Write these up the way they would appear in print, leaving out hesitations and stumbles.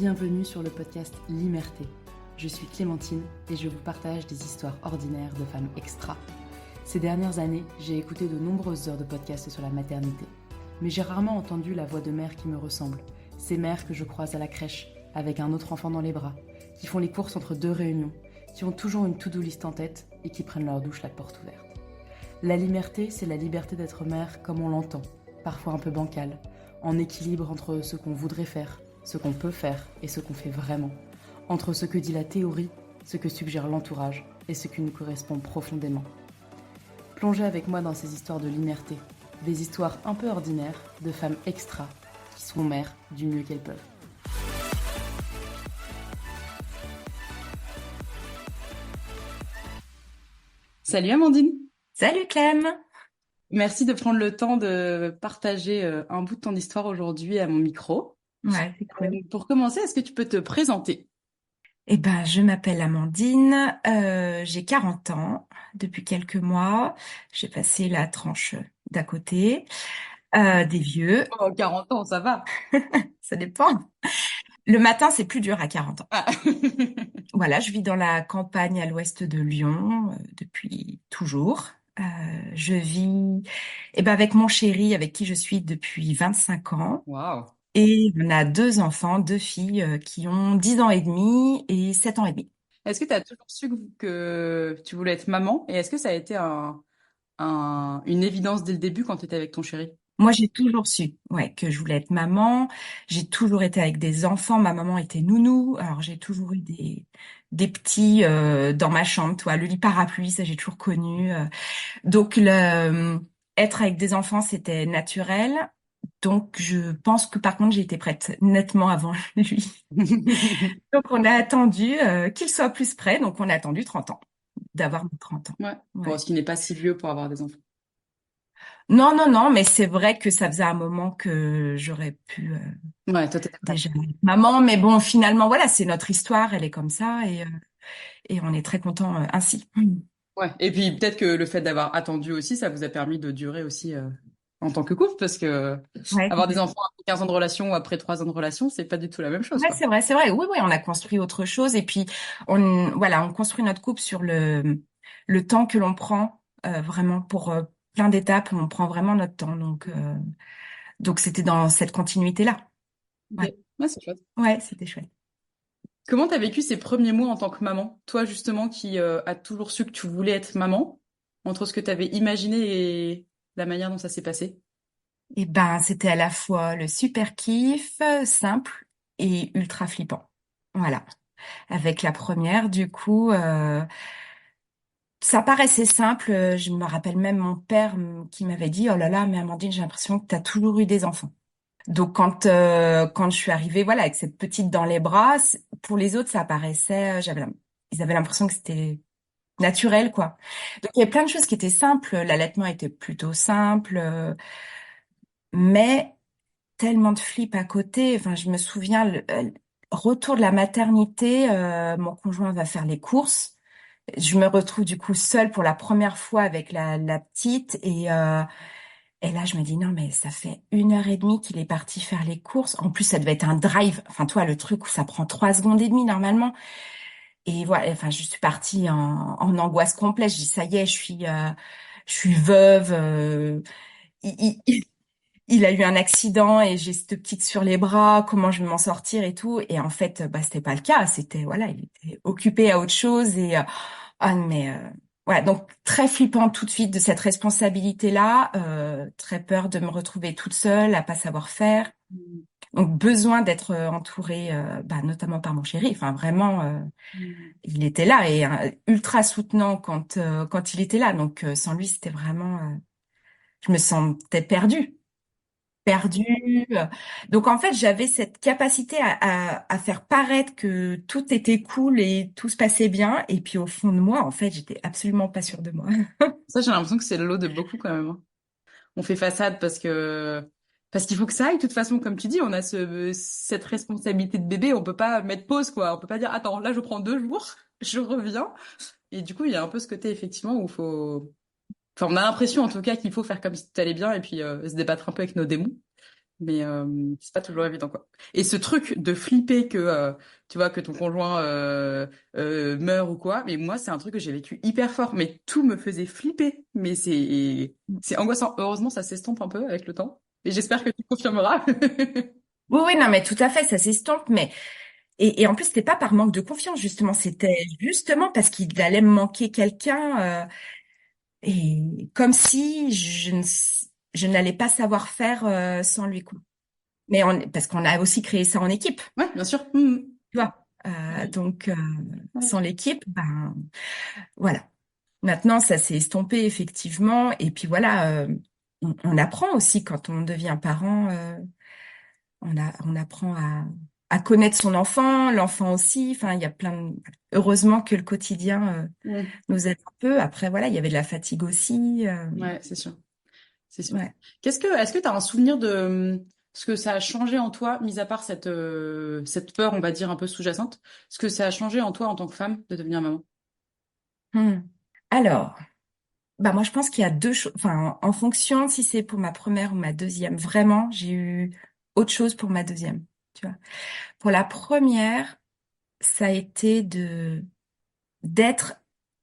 Bienvenue sur le podcast Limerté. Je suis Clémentine et je vous partage des histoires ordinaires de femmes extra. Ces dernières années, j'ai écouté de nombreuses heures de podcasts sur la maternité. Mais j'ai rarement entendu la voix de mères qui me ressemblent. Ces mères que je croise à la crèche, avec un autre enfant dans les bras, qui font les courses entre deux réunions, qui ont toujours une to-do list en tête et qui prennent leur douche la porte ouverte. La Limerté, c'est la liberté d'être mère comme on l'entend, parfois un peu bancale, en équilibre entre ce qu'on voudrait faire, ce qu'on peut faire et ce qu'on fait vraiment, entre ce que dit la théorie, ce que suggère l'entourage et ce qui nous correspond profondément. Plongez avec moi dans ces histoires de Limerté, des histoires un peu ordinaires de femmes extra qui sont mères du mieux qu'elles peuvent. Salut Amandine! Salut Clem! Merci de prendre le temps de partager un bout de ton histoire aujourd'hui à mon micro. Ouais, c'est cool. Pour commencer, est-ce que tu peux te présenter? Je m'appelle Amandine, j'ai 40 ans depuis quelques mois. J'ai passé la tranche d'à côté, des vieux. Oh, 40 ans, ça va. Ça dépend. Le matin, c'est plus dur à 40 ans. Ah. Voilà, je vis dans la campagne à l'ouest de Lyon depuis toujours. Je vis avec mon chéri, avec qui je suis depuis 25 ans. Waouh. Et on a 2 enfants, 2 filles qui ont 10 ans et demi et 7 ans et demi. Est-ce que tu as toujours su que tu voulais être maman? Et est-ce que ça a été une évidence dès le début quand tu étais avec ton chéri? Moi, j'ai toujours su, que je voulais être maman. J'ai toujours été avec des enfants. Ma maman était nounou. Alors, j'ai toujours eu des petits dans ma chambre, toi, le lit parapluie, ça, j'ai toujours connu. Donc, être avec des enfants, c'était naturel. Donc, je pense que par contre, j'ai été prête nettement avant lui. Donc, on a attendu qu'il soit plus près. Donc, on a attendu 30 ans, d'avoir 30 ans. Ouais. Bon, Ouais. ce qui n'est pas si vieux pour avoir des enfants. Non, non, non, mais c'est vrai que ça faisait un moment que j'aurais pu Ouais, toi, t'étais prête. déjà être maman. Mais bon, finalement, voilà, c'est notre histoire, elle est comme ça et on est très content ainsi. Ouais. Et puis peut-être que le fait d'avoir attendu aussi, ça vous a permis de durer aussi en tant que couple, parce que Ouais, avoir des enfants après 15 ans de relation ou après 3 ans de relation, c'est pas du tout la même chose, ouais, quoi. c'est vrai, c'est vrai. Oui, oui, on a construit autre chose et puis on construit notre couple sur le temps que l'on prend vraiment pour plein d'étapes. On prend vraiment notre temps, donc c'était dans cette continuité-là. Ok. Ouais, Ouais, c'est chouette. ouais, c'était chouette. Comment t'as vécu ces premiers mois en tant que maman? Toi, justement, qui as toujours su que tu voulais être maman, entre ce que tu avais imaginé et la manière dont ça s'est passé? C'était à la fois le super kiff, simple et ultra flippant. Voilà. Avec la première, du coup, ça paraissait simple. Je me rappelle même mon père qui m'avait dit, «Oh là là, mais Amandine, j'ai l'impression que tu as toujours eu des enfants.» Donc quand je suis arrivée, voilà, avec cette petite dans les bras, pour les autres, ça paraissait, ils avaient l'impression que c'était naturel, quoi. Donc il y a plein de choses qui étaient simples. L'allaitement était plutôt simple, mais tellement de flips à côté. Enfin, je me souviens, retour de la maternité, mon conjoint va faire les courses. Je me retrouve du coup seule pour la première fois avec la petite et là je me dis non mais ça fait 1 heure et demie qu'il est parti faire les courses. En plus ça devait être un drive. Enfin toi le truc où ça prend 3 secondes et demie normalement. Et voilà. Enfin je suis partie en angoisse complète. Je dis ça y est je suis veuve. Il a eu un accident et j'ai cette petite sur les bras, comment je vais m'en sortir et tout. Et en fait, c'était pas le cas. C'était, voilà, il était occupé à autre chose voilà. Donc, très flippant tout de suite de cette responsabilité-là, très peur de me retrouver toute seule, à pas savoir faire. Mm. Donc, besoin d'être entourée, notamment par mon chéri. Enfin, vraiment, Mm. il était là et ultra soutenant quand il était là. Donc, sans lui, c'était vraiment, je me sentais perdue. Donc en fait, j'avais cette capacité à faire paraître que tout était cool et tout se passait bien. Et puis au fond de moi, en fait, j'étais absolument pas sûre de moi. Ça, j'ai l'impression que c'est le lot de beaucoup quand même, hein. On fait façade parce qu'il faut que ça aille. De toute façon, comme tu dis, on a cette responsabilité de bébé. On peut pas mettre pause, quoi. On peut pas dire attends, là je prends 2 jours, je reviens. Et du coup, il y a un peu ce côté effectivement où faut. Enfin, on a l'impression en tout cas qu'il faut faire comme si tout allait bien et puis se débattre un peu avec nos démons. mais c'est pas toujours évident, quoi. Et ce truc de flipper que, tu vois, que ton conjoint meurt ou quoi, mais moi, c'est un truc que j'ai vécu hyper fort, mais tout me faisait flipper. Mais c'est angoissant. Heureusement, ça s'estompe un peu avec le temps. Et j'espère que tu confirmeras. Oui, oui, non, mais tout à fait, ça s'estompe, mais et en plus, c'était pas par manque de confiance, justement, c'était justement parce qu'il allait me manquer quelqu'un, et comme si je n'allais pas savoir faire sans lui, quoi. Mais parce qu'on a aussi créé ça en équipe, Ouais, bien sûr. Mhm. tu vois. Ouais. Donc, Ouais. sans l'équipe, ben voilà. Maintenant, ça s'est estompé effectivement, et puis voilà, on apprend aussi quand on devient parent. On apprend à connaître son enfant, l'enfant aussi. Enfin, il y a heureusement que le quotidien Ouais, nous aide un peu. Après, voilà, il y avait de la fatigue aussi. ouais, c'est sûr. C'est sûr. Ouais. Est-ce que tu as un souvenir de ce que ça a changé en toi, mis à part cette peur, on va dire, un peu sous-jacente, ce que ça a changé en toi en tant que femme de devenir maman? Hmm. Alors, bah moi, je pense qu'il y a deux choses. Enfin, en fonction si c'est pour ma première ou ma deuxième, vraiment, j'ai eu autre chose pour ma deuxième. Tu vois. Pour la première, ça a été de d'être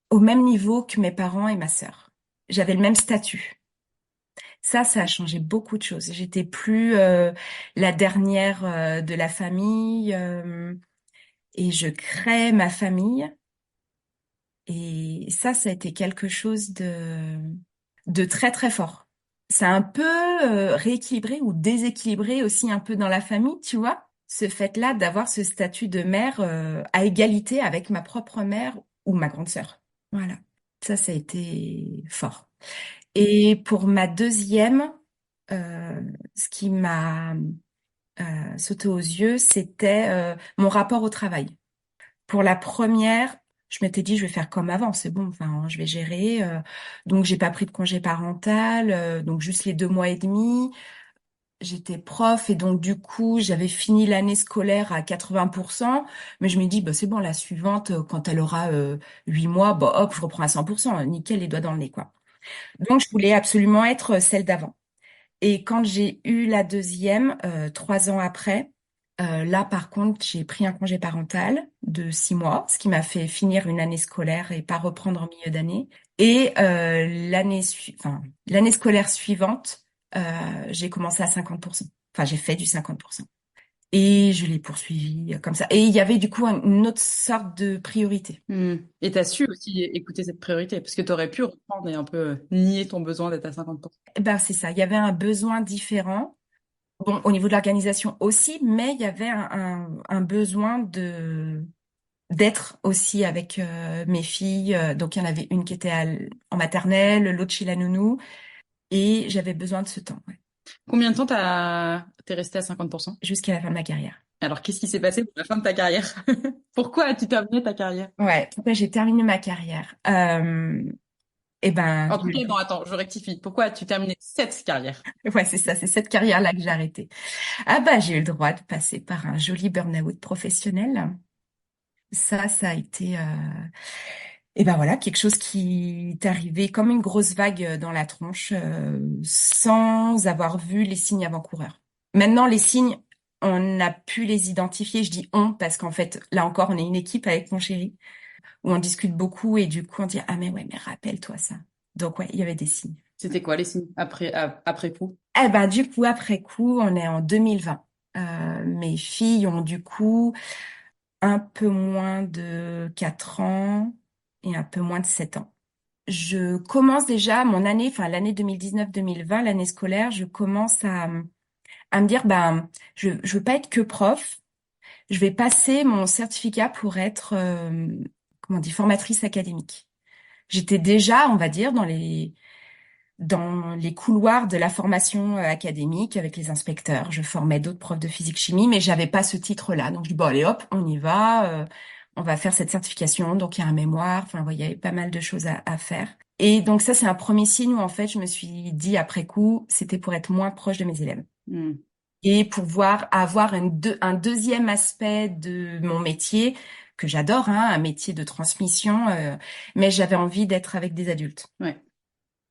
au même niveau que mes parents et ma sœur. J'avais le même statut. Ça a changé beaucoup de choses. J'étais plus la dernière de la famille et je crée ma famille. Et ça a été quelque chose de très très fort. Ça a un peu rééquilibré ou déséquilibré aussi un peu dans la famille, tu vois, ce fait-là d'avoir ce statut de mère à égalité avec ma propre mère ou ma grande sœur. Voilà, ça a été fort. Et pour ma deuxième, euh, ce qui m'a sauté aux yeux, c'était mon rapport au travail. Pour la première, je m'étais dit, je vais faire comme avant, c'est bon, enfin, je vais gérer. Donc, j'ai pas pris de congé parental, donc juste les 2 mois et demi. J'étais prof et donc du coup, j'avais fini l'année scolaire à 80%, mais je me dis, bah, c'est bon, la suivante, quand elle aura 8 mois, bah, hop, je reprends à 100%, nickel, les doigts dans le nez, quoi. Donc, je voulais absolument être celle d'avant. Et quand j'ai eu la deuxième, 3 ans après, là par contre, j'ai pris un congé parental de 6 mois, ce qui m'a fait finir une année scolaire et pas reprendre en milieu d'année. Et l'année scolaire suivante, j'ai commencé à 50%. Enfin, j'ai fait du 50%. Et je l'ai poursuivi comme ça. Et il y avait du coup une autre sorte de priorité. Hmm. Et tu as su aussi écouter cette priorité, parce que tu aurais pu reprendre et un peu nier ton besoin d'être à 50%. Ben, c'est ça. Il y avait un besoin différent. Bon, au niveau de l'organisation aussi, mais il y avait un besoin d'être aussi avec mes filles. Donc, il y en avait une qui était en maternelle, l'autre chez la nounou, et j'avais besoin de ce temps, ouais, Combien de temps t'es resté à 50%? jusqu'à la fin de ma carrière. Alors, qu'est-ce qui s'est passé pour la fin de ta carrière? Pourquoi as-tu terminé ta carrière? Ouais, pourquoi j'ai terminé ma carrière? Eh ben, En tout cas, non, attends, je rectifie. Pourquoi as-tu terminé cette carrière? ouais, c'est ça, c'est cette carrière-là que j'ai arrêtée. Ah bah, j'ai eu le droit de passer par un joli burn-out professionnel. Ça a été et ben voilà, quelque chose qui est arrivé comme une grosse vague dans la tronche, sans avoir vu les signes avant-coureurs. Maintenant, les signes, on a pu les identifier. Je dis on parce qu'en fait, là encore, on est une équipe avec mon chéri où on discute beaucoup et du coup, on dit ah mais ouais, mais rappelle-toi ça. Donc ouais, il y avait des signes. C'était quoi les signes après coup? Eh ben du coup, après coup, on est en 2020. Mes filles ont du coup un peu moins de 4 ans et un peu moins de 7 ans. Je commence déjà mon année, enfin l'année 2019-2020, l'année scolaire, je commence à me dire, ben, je veux pas être que prof, je vais passer mon certificat pour être, comment on dit, formatrice académique. J'étais déjà, on va dire, dans les couloirs de la formation académique avec les inspecteurs. Je formais d'autres profs de physique-chimie, mais j'avais pas ce titre-là. Donc je dis, bon, allez hop, on y va, on va faire cette certification. Donc il y a un mémoire, enfin, il y avait pas mal de choses à faire. Et donc ça, c'est un premier signe où en fait, je me suis dit après coup, c'était pour être moins proche de mes élèves. Hmm. Et pour voir, avoir un deuxième aspect de mon métier, que j'adore, hein, un métier de transmission, mais j'avais envie d'être avec des adultes. Ouais.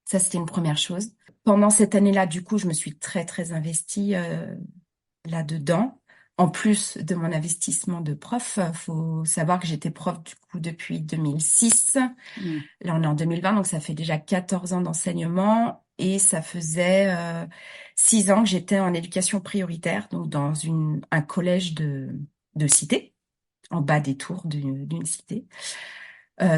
Ça, c'était une première chose. Pendant cette année-là, du coup, je me suis très, très investie là-dedans. En plus de mon investissement de prof, faut savoir que j'étais prof du coup depuis 2006. Mm. Là, on est en 2020, donc ça fait déjà 14 ans d'enseignement et ça faisait 6 ans que j'étais en éducation prioritaire, donc dans un collège de cité, en bas des tours d'une cité.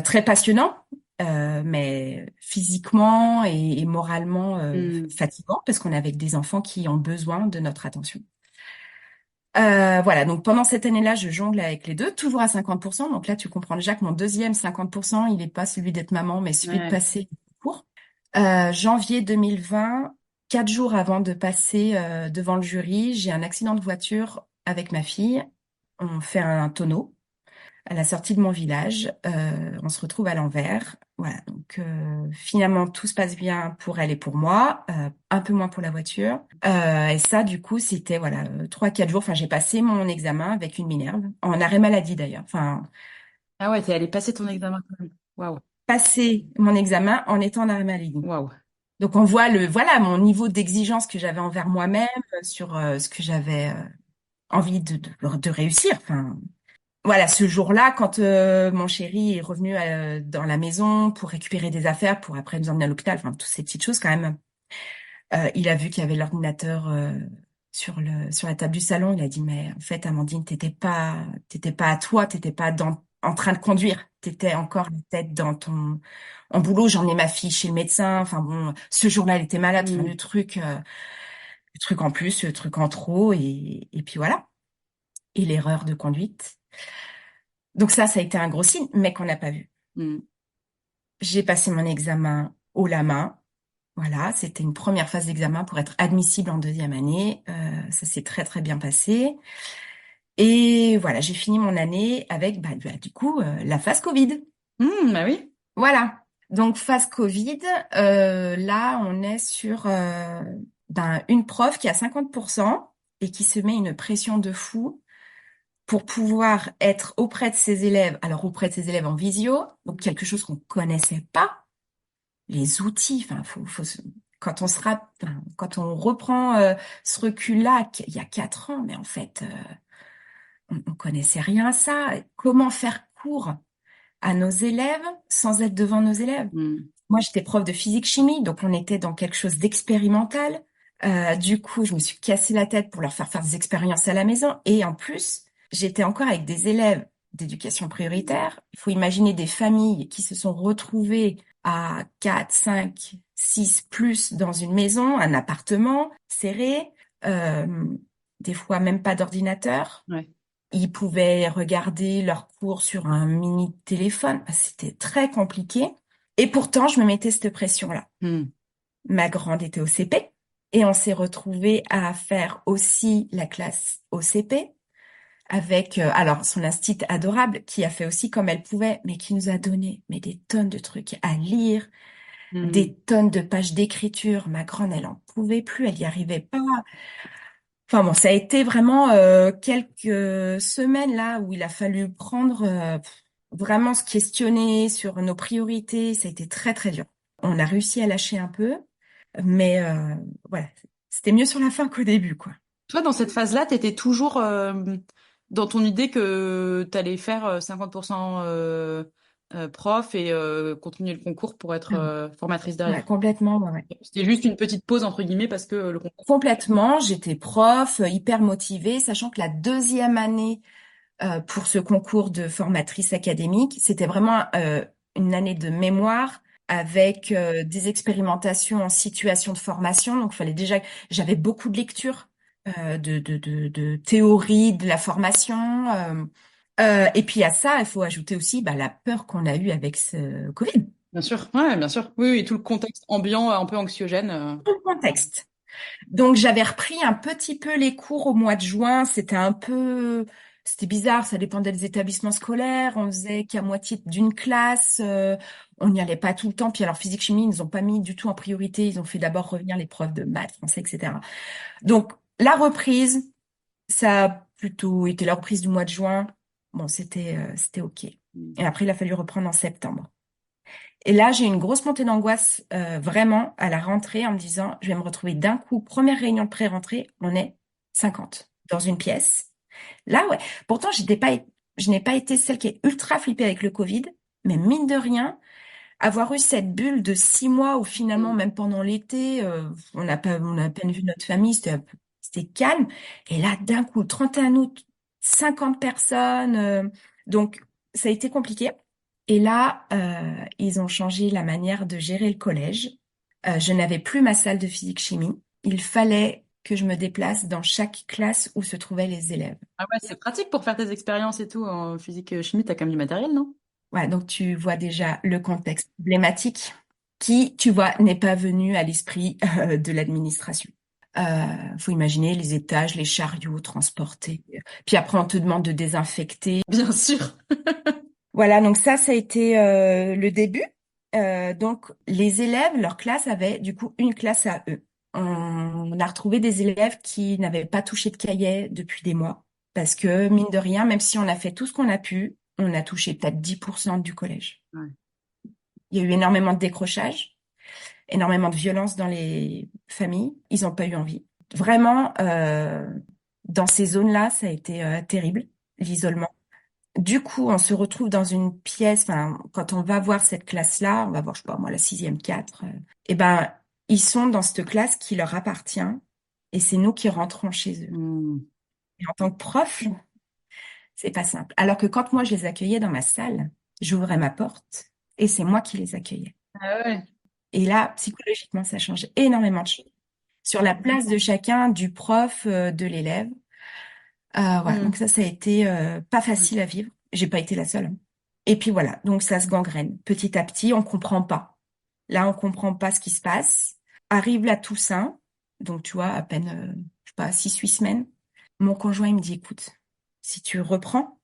Très passionnant, mais physiquement et moralement Mm. fatigant parce qu'on est avec des enfants qui ont besoin de notre attention. Voilà, donc pendant cette année-là, je jongle avec les deux, toujours à 50%. Donc là, tu comprends déjà que mon deuxième 50%, il n'est pas celui d'être maman, mais celui de Ouais. passer le cours. Janvier 2020, 4 jours avant de passer devant le jury, j'ai un accident de voiture avec ma fille. On fait un tonneau à la sortie de mon village. On se retrouve à l'envers. Voilà, donc finalement tout se passe bien pour elle et pour moi, un peu moins pour la voiture. Et ça, du coup, c'était voilà 3, 4 jours. Enfin, j'ai passé mon examen avec une Minerve, en arrêt maladie d'ailleurs. Enfin, Ah ouais, t'es allé passer ton examen quand même. Waouh. passer mon examen en étant en arrêt maladie. Waouh. Donc on voit voilà mon niveau d'exigence que j'avais envers moi-même sur ce que j'avais envie de réussir. Enfin, voilà, ce jour-là, quand mon chéri est revenu dans la maison pour récupérer des affaires, pour après nous emmener à l'hôpital, enfin, toutes ces petites choses quand même, il a vu qu'il y avait l'ordinateur sur la table du salon. Il a dit, mais en fait, Amandine, t'étais pas à toi, t'étais pas en train de conduire. T'étais encore la tête dans ton en boulot. J'emmenais ma fille chez le médecin. Enfin bon, ce jour-là, elle était malade. Enfin, Mm. le truc en plus, le truc en trop, et puis voilà. Et l'erreur de conduite. Donc ça a été un gros signe, mais qu'on n'a pas vu. Mm. J'ai passé mon examen haut la main. Voilà, c'était une première phase d'examen pour être admissible en deuxième année. Ça s'est très très bien passé. Et voilà, j'ai fini mon année avec du coup la phase Covid. Bah oui. Voilà. Donc phase Covid, là on est sur une prof qui a 50% et qui se met une pression de fou pour pouvoir être auprès de ses élèves, alors auprès de ses élèves en visio, donc quelque chose qu'on connaissait pas, les outils, enfin, quand on reprend ce recul-là, il y a 4 ans, mais en fait, on connaissait rien à ça. Comment faire cours à nos élèves sans être devant nos élèves? Mm. Moi, j'étais prof de physique-chimie, donc on était dans quelque chose d'expérimental. Du coup, je me suis cassé la tête pour leur faire des expériences à la maison. Et en plus, j'étais encore avec des élèves d'éducation prioritaire. Il faut imaginer des familles qui se sont retrouvées à 4, 5, 6 plus dans une maison, un appartement serré, euh, des fois même pas d'ordinateur. Ouais. Ils pouvaient regarder leurs cours sur un mini téléphone. C'était très compliqué. Et pourtant, je me mettais cette pression-là. Mm. Ma grande était au CP et on s'est retrouvés à faire aussi la classe au CP avec alors son instit adorable qui a fait aussi comme elle pouvait, mais qui nous a donné des tonnes de trucs à lire, Mm. des tonnes de pages d'écriture. Ma grande, elle en pouvait plus, elle y arrivait pas. Enfin bon, ça a été vraiment quelques semaines là où il a fallu prendre vraiment se questionner sur nos priorités. Ça a été très très dur. On a réussi à lâcher un peu, mais voilà, c'était mieux sur la fin qu'au début, quoi. Toi, dans cette phase-là, t'étais toujours dans ton idée que t'allais faire 50% prof et continuer le concours pour être Ah oui. formatrice Ouais, derrière. complètement, ouais, ouais. C'était juste une petite pause entre guillemets parce que le concours. Complètement. J'étais prof, hyper motivée, sachant que la deuxième année pour ce concours de formatrice académique. C'était vraiment une année de mémoire avec des expérimentations en situation de formation. Donc, j'avais beaucoup de lectures, de théorie de la formation. Et puis à ça, il faut ajouter aussi la peur qu'on a eue avec ce Covid. Bien sûr, ouais, bien sûr. Oui, oui, tout le contexte ambiant un peu anxiogène. Tout le contexte. Donc j'avais repris un petit peu les cours au mois de juin. C'était bizarre, ça dépendait des établissements scolaires. On faisait qu'à moitié d'une classe. On n'y allait pas tout le temps. Puis alors physique chimie, ils nous ont pas mis du tout en priorité. Ils ont fait d'abord revenir les profs de maths, français, etc. Donc la reprise, ça a plutôt été la reprise du mois de juin. Bon, c'était OK. Et après, il a fallu reprendre en septembre. Et là, j'ai eu une grosse montée d'angoisse, vraiment, à la rentrée, en me disant, je vais me retrouver d'un coup, première réunion de pré-rentrée, on est 50 dans une pièce. Là, ouais. Pourtant, je n'ai pas été celle qui est ultra flippée avec le Covid, mais mine de rien, avoir eu cette bulle de 6 mois où finalement, Mm. même pendant l'été, on a à peine vu notre famille, c'était calme. Et là, d'un coup, 31 août, 50 personnes, donc ça a été compliqué. Et là, ils ont changé la manière de gérer le collège. Je n'avais plus ma salle de physique-chimie. Il fallait que je me déplace dans chaque classe où se trouvaient les élèves. Ah ouais, c'est pratique pour faire tes expériences et tout en physique chimie, t'as quand même du matériel, non? Ouais, donc tu vois déjà le contexte problématique qui, tu vois, n'est pas venu à l'esprit de l'administration. Faut imaginer les étages, les chariots transportés. Puis après, on te demande de désinfecter. Bien sûr. Voilà, donc ça a été le début. Donc, les élèves, leur classe avait du coup une classe à eux. On a retrouvé des élèves qui n'avaient pas touché de cahier depuis des mois. Parce que, mine de rien, même si on a fait tout ce qu'on a pu, on a touché peut-être 10% du collège. Ouais. Il y a eu énormément de décrochage, énormément de violence dans les familles. Ils n'ont pas eu envie. Vraiment, dans ces zones-là, ça a été terrible, l'isolement. Du coup, on se retrouve dans une pièce, enfin, quand on va voir cette classe-là, on va voir, je sais pas, moi, la sixième 4, et ben, ils sont dans cette classe qui leur appartient et c'est nous qui rentrons chez eux. Mm. Et en tant que prof, c'est pas simple. Alors que quand moi, je les accueillais dans ma salle, j'ouvrais ma porte et c'est moi qui les accueillais. Ah ouais. Et là, psychologiquement, ça change énormément de choses. Sur la place de chacun, du prof, de l'élève. Voilà, donc Mm. ça a été pas facile à vivre. J'ai pas été la seule, hein. Et puis voilà, donc ça se gangrène. Petit à petit, on comprend pas. Là, on comprend pas ce qui se passe. Arrive la Toussaint, donc tu vois, à peine, je sais pas, 6, 8 semaines. Mon conjoint, il me dit, écoute, si tu reprends,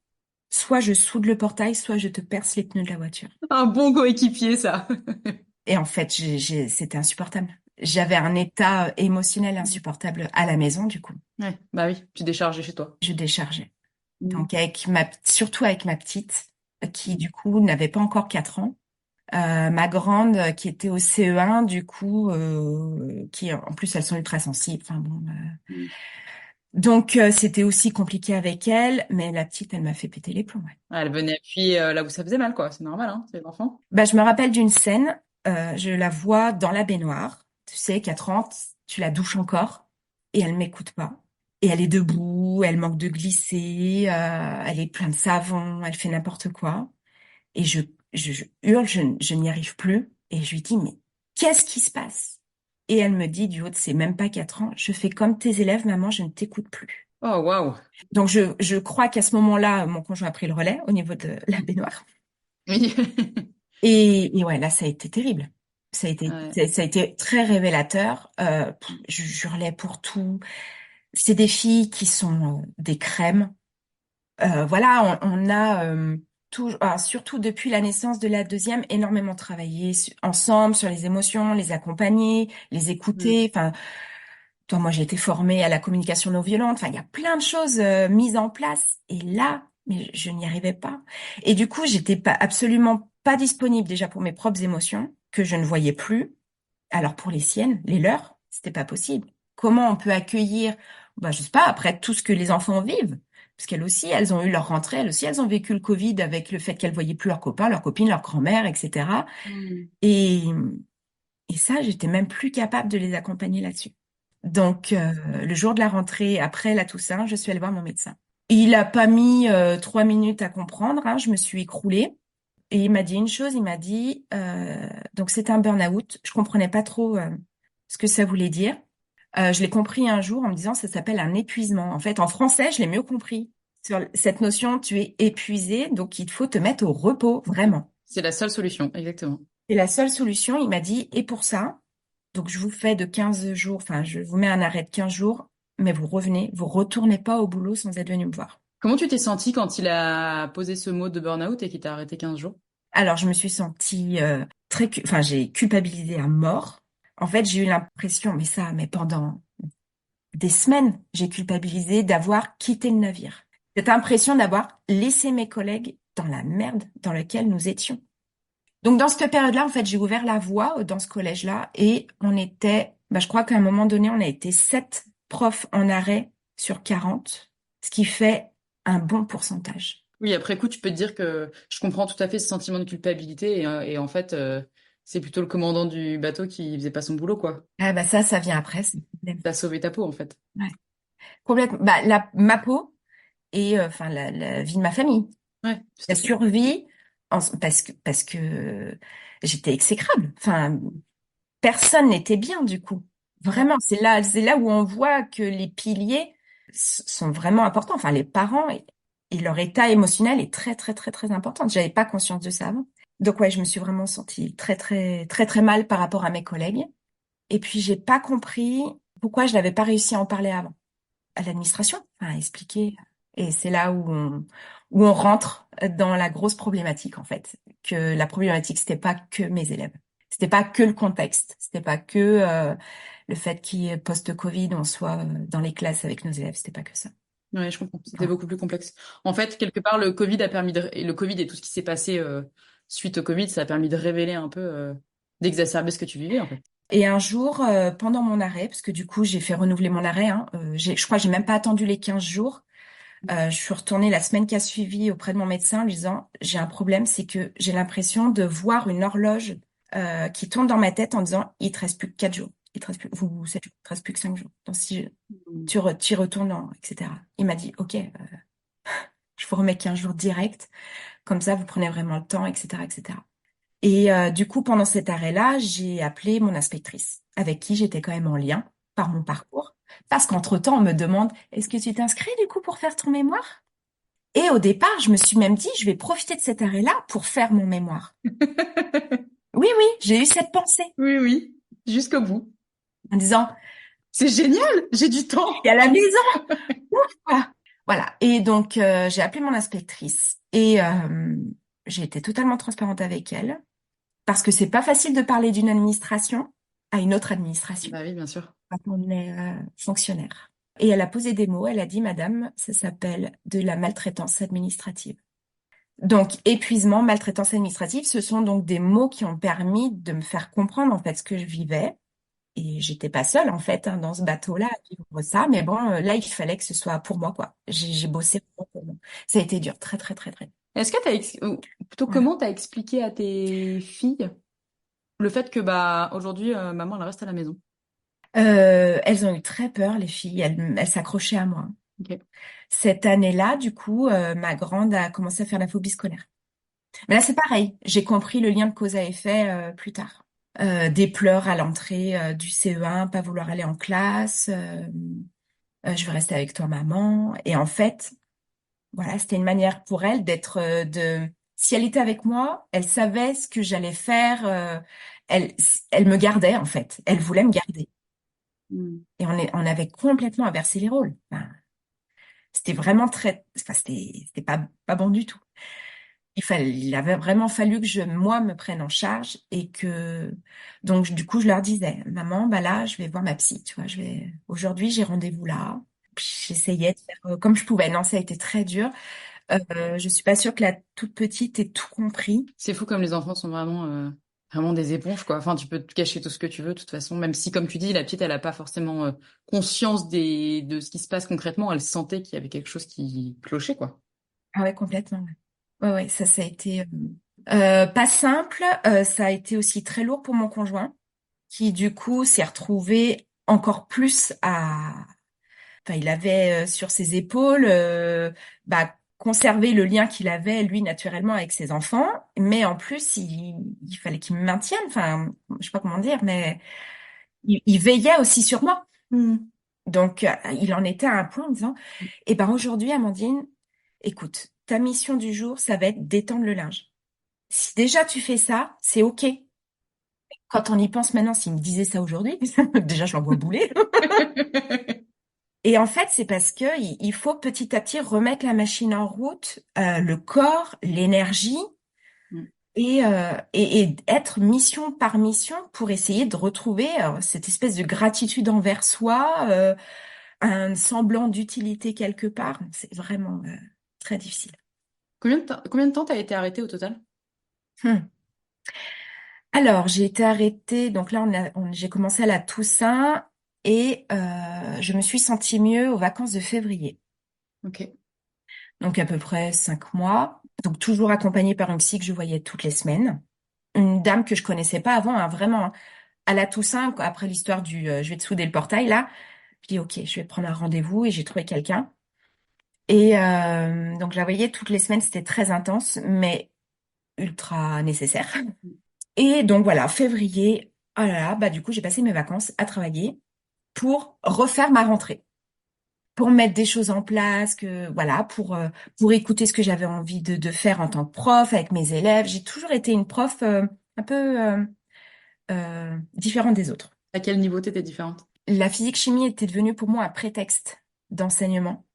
soit je soude le portail, soit je te perce les pneus de la voiture. Un bon coéquipier, ça. Et en fait, c'était insupportable. J'avais un état émotionnel insupportable à la maison, du coup. Ouais, bah oui, tu déchargeais chez toi. Je déchargeais. Mm. Donc surtout avec ma petite, qui du coup n'avait pas encore 4 ans. Ma grande qui était au CE1, du coup, qui en plus elles sont ultra sensibles. Enfin bon, Mm. donc c'était aussi compliqué avec elle, mais la petite, elle m'a fait péter les plombs. Ouais. Elle venait appuyer là où ça faisait mal, quoi. C'est normal, hein, c'est l'enfant. Bah, je me rappelle d'une scène, je la vois dans la baignoire, tu sais, 4 ans, tu la douches encore, et elle m'écoute pas. Et elle est debout, elle manque de glisser, elle est pleine de savon, elle fait n'importe quoi. Et je hurle, je n'y arrive plus. Et je lui dis, mais qu'est-ce qui se passe? Et elle me dit, du haut de ses même pas 4 ans, je fais comme tes élèves, maman, je ne t'écoute plus. Oh, waouh. Donc je crois qu'à ce moment-là, mon conjoint a pris le relais au niveau de la baignoire. Oui. Et ouais, là, ça a été terrible. Ouais. Ça a été très révélateur. Je hurlais pour tout. C'est des filles qui sont des crèmes. Voilà, on a surtout depuis la naissance de la deuxième, énormément travaillé ensemble sur les émotions, les accompagner, les Mm. écouter. Enfin, toi, moi, j'ai été formée à la communication non violente. Enfin, il y a plein de choses mises en place. Et là, mais je n'y arrivais pas. Et du coup, j'étais pas absolument pas disponible déjà pour mes propres émotions que je ne voyais plus. Alors pour les siennes, les leurs, c'était pas possible. Comment on peut accueillir, bah, je sais pas, après tout ce que les enfants vivent, parce qu'elles aussi, elles ont eu leur rentrée, elles aussi, elles ont vécu le Covid avec le fait qu'elles voyaient plus leurs copains, leurs copines, leur grand-mère, etc. Mm. Et, et ça, j'étais même plus capable de les accompagner là-dessus. Donc, le jour de la rentrée, après la Toussaint, je suis allée voir mon médecin. Il a pas mis 3 minutes à comprendre, hein, je me suis écroulée. Et il m'a dit une chose, il m'a dit, donc c'était un burn-out, je comprenais pas trop ce que ça voulait dire. Je l'ai compris un jour en me disant ça s'appelle un épuisement. En fait, en français, je l'ai mieux compris. Sur cette notion, tu es épuisé, donc il faut te mettre au repos, vraiment. C'est la seule solution, exactement. C'est la seule solution. Il m'a dit, et pour ça, donc je vous fais de 15 jours, enfin je vous mets un arrêt de 15 jours, mais vous revenez, vous retournez pas au boulot sans être venu me voir. Comment tu t'es sentie quand il a posé ce mot de burn-out et qu'il t'a arrêté 15 jours? Alors je me suis sentie enfin j'ai culpabilisé à mort. En fait, j'ai eu l'impression, mais pendant des semaines, j'ai culpabilisé d'avoir quitté le navire. Cette impression d'avoir laissé mes collègues dans la merde dans laquelle nous étions. Donc, dans cette période-là, en fait, j'ai ouvert la voie dans ce collège-là et on était, je crois qu'à un moment donné, on a été 7 profs en arrêt sur 40, ce qui fait un bon pourcentage. Oui, après coup, tu peux te dire que je comprends tout à fait ce sentiment de culpabilité et en fait, c'est plutôt le commandant du bateau qui faisait pas son boulot, quoi. Ah ça vient après, c'est le problème. T'as sauvé ta peau, en fait. Ouais. Complètement. Ma peau et enfin la vie de ma famille. Ouais, tout La à fait. survie, parce que j'étais exécrable. Enfin, personne n'était bien du coup. Ouais. Vraiment, c'est là où on voit que les piliers sont vraiment importants. Enfin, les parents et leur état émotionnel est très, très, très, très important. J'avais pas conscience de ça avant. Donc ouais, je me suis vraiment sentie très, très, très, très mal par rapport à mes collègues. Et puis, j'ai pas compris pourquoi je n'avais pas réussi à en parler avant à l'administration, à expliquer. Et c'est là où on rentre dans la grosse problématique, en fait. Que la problématique, c'était pas que mes élèves. C'était pas que le contexte. C'était pas que le fait qu'il y ait post-Covid, on soit dans les classes avec nos élèves. C'était pas que ça. Ouais, je comprends. C'était Voilà. beaucoup plus complexe. En fait, quelque part, le Covid a permis et le Covid et tout ce qui s'est passé suite au Covid, ça a permis de révéler un peu, d'exacerber ce que tu vivais, en fait. Et un jour, pendant mon arrêt, parce que du coup, j'ai fait renouveler mon arrêt, hein, je crois que j'ai même pas attendu les 15 jours. Je suis retournée la semaine qui a suivi auprès de mon médecin en lui disant, j'ai un problème, c'est que j'ai l'impression de voir une horloge qui tourne dans ma tête en disant, il te reste plus que 4 jours. Il te reste plus, il te reste plus que 5 jours. Donc si Mm. tu y retournes, etc. Il m'a dit, OK, je vous remets 15 jours direct. Comme ça, vous prenez vraiment le temps, etc., etc. Et du coup, pendant cet arrêt-là, j'ai appelé mon inspectrice, avec qui j'étais quand même en lien par mon parcours. Parce qu'entre-temps, on me demande, est-ce que tu t'inscris du coup pour faire ton mémoire? Et au départ, je me suis même dit, je vais profiter de cet arrêt-là pour faire mon mémoire. Oui, oui, j'ai eu cette pensée Oui, oui, jusqu'au bout. en disant, C'est génial, j'ai du je suis temps. à la maison. Voilà. Voilà. Et donc, j'ai appelé mon inspectrice et j'ai été totalement transparente avec elle parce que c'est pas facile de parler d'une administration à une autre administration Bah oui, bien sûr. quand on est fonctionnaire. Et elle a posé des mots. Elle a dit, Madame, ça s'appelle de la maltraitance administrative. Donc, épuisement, maltraitance administrative, ce sont donc des mots qui ont permis de me faire comprendre en fait ce que je vivais. Et j'étais pas seule en fait dans ce bateau-là à vivre ça. Mais bon, là, il fallait que ce soit pour moi quoi. J'ai bossé vraiment pour moi. Ça a été dur, très très très très. Est-ce que ou plutôt Voilà. comment t'as expliqué à tes filles le fait que bah aujourd'hui maman elle reste à la maison? Elles ont eu très peur, les filles. Elles s'accrochaient à moi. Ok. Cette année-là, du coup, ma grande a commencé à faire la phobie scolaire. Mais là, c'est pareil. J'ai compris le lien de cause à effet plus tard. Des pleurs à l'entrée du CE1, pas vouloir aller en classe, je veux rester avec toi, maman. Et en fait, voilà, c'était une manière pour elle d'être, si elle était avec moi, elle savait ce que j'allais faire. Elle, elle me gardait en fait. Elle voulait me garder. Mm. Et on avait complètement inversé les rôles. Enfin, c'était vraiment enfin, c'était pas bon du tout. Il avait vraiment fallu que moi, me prenne en charge et donc, du coup, je leur disais, maman, bah là, je vais voir ma psy, tu vois, aujourd'hui, j'ai rendez-vous là. Puis j'essayais de faire comme je pouvais. Non, ça a été très dur. Je suis pas sûre que la toute petite ait tout compris. C'est fou comme les enfants sont vraiment des éponges quoi. Enfin, tu peux te cacher tout ce que tu veux de toute façon, même si comme tu dis, la petite elle a pas forcément conscience de ce qui se passe concrètement, elle sentait qu'il y avait quelque chose qui clochait quoi. Ah ouais, complètement. Ouais, ouais, ça a été pas simple. Ça a été aussi très lourd pour mon conjoint, qui du coup s'est retrouvé encore plus enfin, il avait sur ses épaules conservé le lien qu'il avait lui naturellement avec ses enfants, mais en plus il fallait qu'il me maintienne. Enfin, je sais pas comment dire, mais il veillait aussi sur moi. Mm. Donc il en était à un point en disant, eh ben aujourd'hui, Amandine, écoute, ta mission du jour, ça va être d'étendre le linge. Si déjà tu fais ça, c'est OK. Quand on y pense maintenant, s'il me disait ça aujourd'hui, déjà je l'envoie bouler. Et en fait, c'est parce que il faut petit à petit remettre la machine en route, le corps, l'énergie, Mm. et être mission par mission pour essayer de retrouver cette espèce de gratitude envers soi, un semblant d'utilité quelque part. C'est vraiment très difficile. Combien de temps t'as été arrêtée au total? Hmm. Alors, j'ai été arrêtée. Donc là, j'ai commencé à la Toussaint et je me suis sentie mieux aux vacances de février. Ok. Donc à peu près 5 mois. Donc toujours accompagnée par une psy que je voyais toutes les semaines. Une dame que je connaissais pas avant, hein, vraiment. À la Toussaint, après l'histoire du je vais te souder le portail, là, je dis ok, je vais prendre un rendez-vous et j'ai trouvé quelqu'un. Et donc je la voyais toutes les semaines, c'était très intense, mais ultra nécessaire. Et donc voilà, février, oh là là, bah du coup j'ai passé mes vacances à travailler pour refaire ma rentrée, pour mettre des choses en place, que voilà, pour écouter ce que j'avais envie de faire en tant que prof avec mes élèves. J'ai toujours été une prof un peu différente des autres. À quel niveau t'étais différente? La physique-chimie était devenue pour moi un prétexte d'enseignement.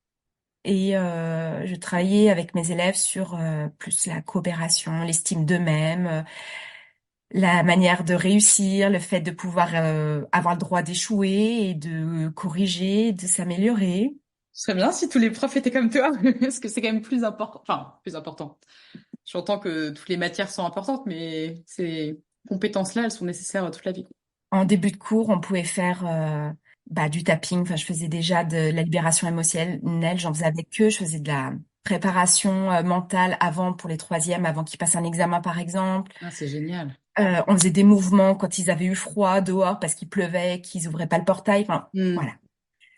Et je travaillais avec mes élèves sur plus la coopération, l'estime d'eux-mêmes, la manière de réussir, le fait de pouvoir avoir le droit d'échouer et de corriger, de s'améliorer. Ce serait bien si tous les profs étaient comme toi, parce que c'est quand même plus important. Enfin, plus important. J'entends que toutes les matières sont importantes, mais ces compétences-là, elles sont nécessaires toute la vie. En début de cours, on pouvait faire du tapping. Enfin, je faisais déjà de la libération émotionnelle. J'en faisais avec eux. Je faisais de la préparation mentale avant pour les troisièmes, avant qu'ils passent un examen, par exemple. Ah, c'est génial. On faisait des mouvements quand ils avaient eu froid dehors parce qu'il pleuvait, qu'ils ouvraient pas le portail. Enfin, Hmm. voilà.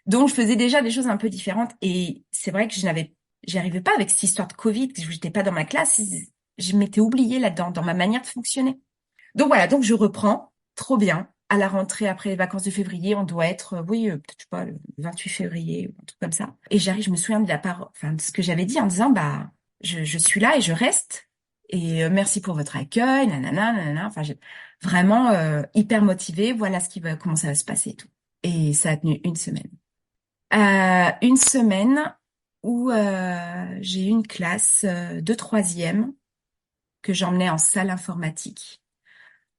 Donc, je faisais déjà des choses un peu différentes. Et c'est vrai que j'y arrivais pas avec cette histoire de Covid, que je n'étais pas dans ma classe. Je m'étais oubliée là-dedans, dans ma manière de fonctionner. Donc voilà, donc je reprends. Trop bien. À la rentrée, après les vacances de février, on doit être, oui, peut-être, je sais pas, le 28 février, ou un truc comme ça. Et j'arrive, je me souviens de la part, enfin, de ce que j'avais dit en disant, bah, je suis là et je reste. Et merci pour votre accueil, nanana, nanana. Enfin, j'ai vraiment hyper motivée. Voilà comment ça va se passer et tout. Et ça a tenu une semaine. Une semaine où j'ai eu une classe de troisième que j'emmenais en salle informatique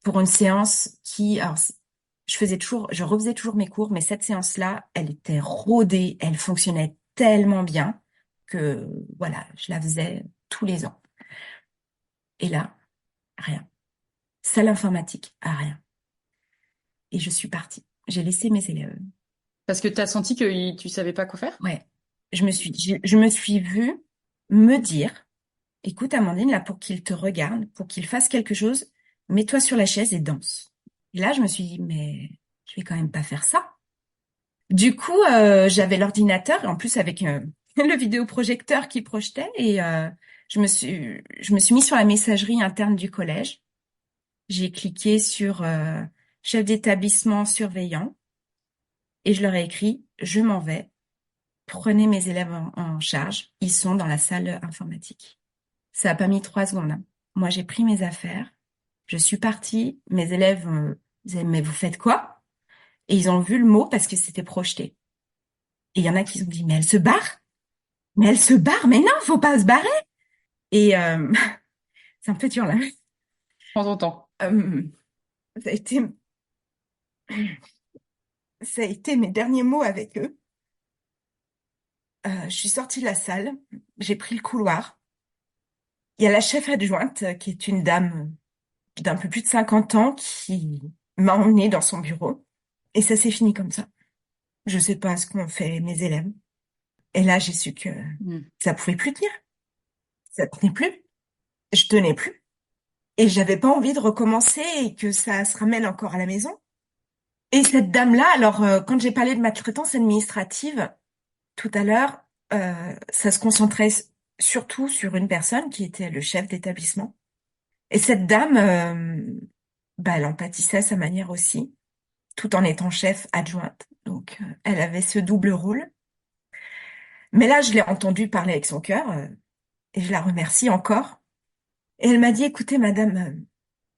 pour une séance alors, je refaisais toujours mes cours, mais cette séance-là, elle était rodée, elle fonctionnait tellement bien que, voilà, je la faisais tous les ans. Et là, rien. Salle informatique, rien. Et je suis partie. J'ai laissé mes élèves. Parce que t'as senti que tu savais pas quoi faire? Ouais. Je me suis vue me dire, écoute, Amandine, là, pour qu'il te regarde, pour qu'il fasse quelque chose, mets-toi sur la chaise et danse. Et là, je me suis dit, mais je vais quand même pas faire ça. Du coup, j'avais l'ordinateur, en plus avec le vidéoprojecteur qui projetait, et je me suis mis sur la messagerie interne du collège. J'ai cliqué sur chef d'établissement surveillant, et je leur ai écrit, je m'en vais, prenez mes élèves en charge, ils sont dans la salle informatique. Ça a pas mis 3 secondes, hein. Moi, j'ai pris mes affaires, je suis partie, mes élèves disaient, mais vous faites quoi? Et ils ont vu le mot parce que c'était projeté. Et il y en a qui ont dit, mais elle se barre? Mais elle se barre? Mais non, faut pas se barrer! Et c'est un peu dur là. Prends ton temps. Euh, ça a été, ça a été mes derniers mots avec eux. Je suis sortie de la salle, j'ai pris le couloir. Il y a la chef adjointe, qui est une dame d'un peu plus de 50 ans, qui m'a emmenée dans son bureau. Et ça s'est fini comme ça. Je sais pas ce qu'ont fait mes élèves. Et là, j'ai su que Hmm. ça pouvait plus tenir. Ça tenait plus. Je tenais plus. Et j'avais pas envie de recommencer et que ça se ramène encore à la maison. Et cette dame-là, alors, quand j'ai parlé de maltraitance administrative tout à l'heure, ça se concentrait surtout sur une personne qui était le chef d'établissement. Et cette dame, elle en pâtissait à sa manière aussi, tout en étant chef adjointe. Donc, elle avait ce double rôle. Mais là, je l'ai entendue parler avec son cœur, et je la remercie encore. Et elle m'a dit, écoutez, madame,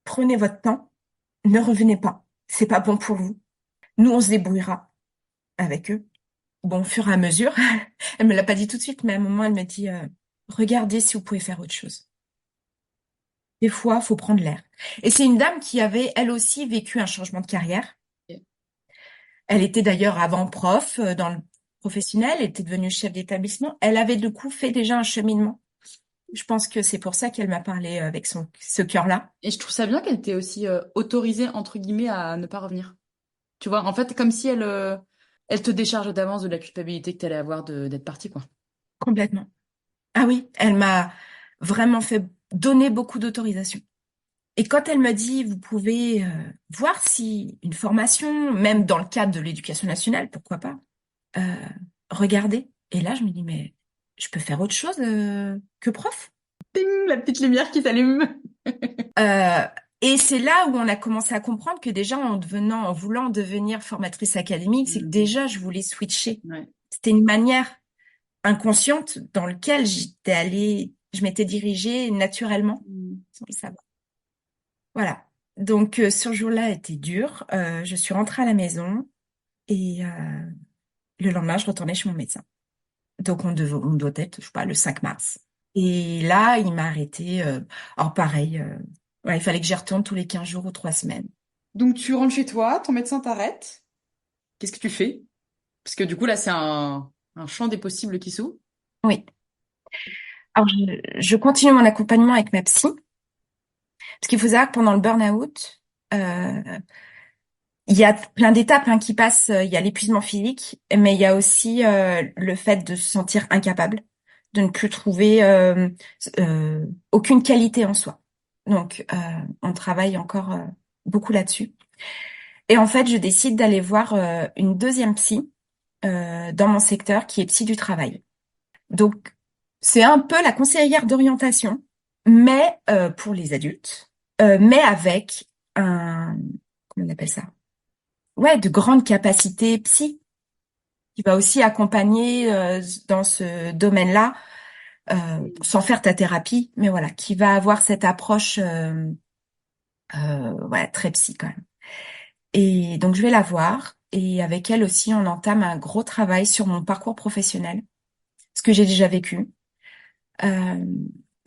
prenez votre temps, ne revenez pas. C'est pas bon pour vous. Nous, on se débrouillera avec eux. Bon, au fur et à mesure, elle me l'a pas dit tout de suite, mais à un moment, elle m'a dit, regardez si vous pouvez faire autre chose. Des fois, faut prendre l'air. Et c'est une dame qui avait, elle aussi, vécu un changement de carrière. Ok. Elle était d'ailleurs avant prof dans le professionnel, elle était devenue chef d'établissement. Elle avait du coup fait déjà un cheminement. Je pense que c'est pour ça qu'elle m'a parlé avec ce cœur-là. Et je trouve ça bien qu'elle t'ait aussi autorisé, entre guillemets, à ne pas revenir. Tu vois, en fait, comme si elle te décharge d'avance de la culpabilité que t'allais avoir d'être partie, quoi. Complètement. Ah oui, elle m'a vraiment fait donner beaucoup d'autorisation. Et quand elle m'a dit, vous pouvez voir si une formation, même dans le cadre de l'éducation nationale, pourquoi pas, euh, regardez. Et là, je me dis, mais je peux faire autre chose que prof. Ting, la petite lumière qui s'allume. Euh, et c'est là où on a commencé à comprendre que déjà, en voulant devenir formatrice académique, c'est que Mhm. déjà, je voulais switcher. Ouais. C'était une manière inconsciente dans laquelle je m'étais dirigée naturellement, Mhm. sans le savoir. Voilà. Donc, ce jour-là était dur. Je suis rentrée à la maison et le lendemain, je retournais chez mon médecin. Donc, on doit être, je sais pas, le 5 mars. Et là, il m'a arrêté. Alors, pareil, ouais, il fallait que j'y retourne tous les 15 jours ou 3 semaines. Donc tu rentres chez toi, ton médecin t'arrête. Qu'est-ce que tu fais? Parce que du coup, là, c'est un champ des possibles qui s'ouvre. Oui. Alors, je continue mon accompagnement avec ma psy. Parce qu'il faut savoir que pendant le burn-out, euh, il y a plein d'étapes hein, qui passent. Il y a l'épuisement physique, mais il y a aussi le fait de se sentir incapable, de ne plus trouver aucune qualité en soi. Donc, on travaille encore beaucoup là-dessus. Et en fait, je décide d'aller voir une deuxième psy dans mon secteur qui est psy du travail. Donc, c'est un peu la conseillère d'orientation, mais pour les adultes, mais avec comment on appelle ça? Ouais, de grandes capacités psy, qui va aussi accompagner dans ce domaine-là, sans faire ta thérapie, mais voilà, qui va avoir cette approche ouais, très psy quand même. Et donc je vais la voir et avec elle aussi, on entame un gros travail sur mon parcours professionnel, ce que j'ai déjà vécu, euh,